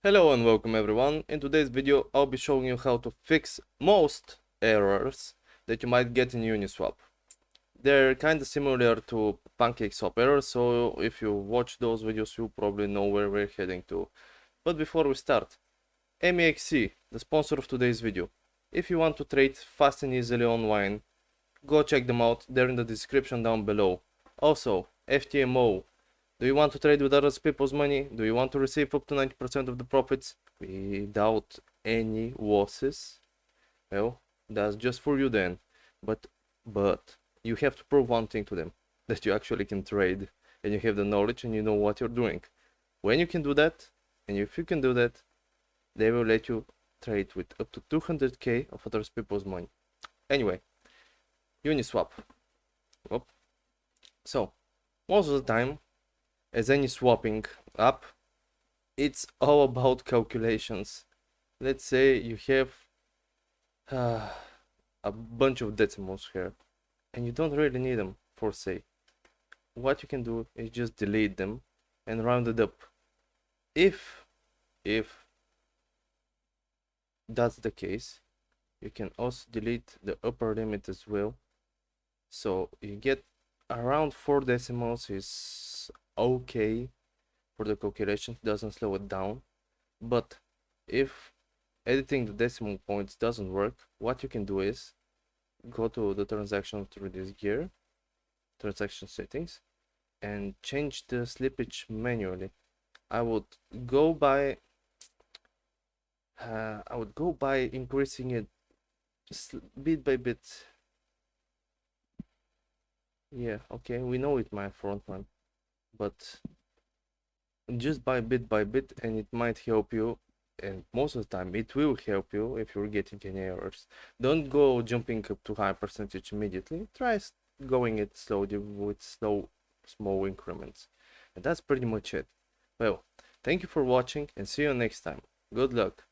Hello and welcome everyone. In today's video I'll be showing you how to fix most errors that you might get in Uniswap. They're kind of similar to PancakeSwap errors, so if you watch those videos you probably know where we're heading to. But before we start, MEXC, the sponsor of today's video. If you want to trade fast and easily online, go check them out, they're in the description down below. Also, FTMO. Do you want to trade with other people's money? Do you want to receive up to 90% of the profits without any losses? Well, that's just for you then. But you have to prove one thing to them, that you actually can trade and you have the knowledge and you know what you're doing. When you can do that, and if you can do that, they will let you trade with up to 200k of other people's money. Anyway, Uniswap. So, most of the time, as any swapping app, it's all about calculations. Let's say you have a bunch of decimals here and you don't really need them for say. What you can do is just delete them and round it up. If that's the case, you can also delete the upper limit as well, so you get around 4 decimals is okay for the calculation, doesn't slow it down. But if editing the decimal points doesn't work, what you can do is go to the transaction through this gear, transaction settings, and change the slippage manually. I would go by increasing it bit by bit. Yeah, okay, we know it my front one, but just by bit, and it might help you, and most of the time it will help you if you're getting any errors. Don't go jumping up to high percentage immediately. Try going it slowly with small increments, and that's pretty much it. Well, thank you for watching and see you next time. Good luck.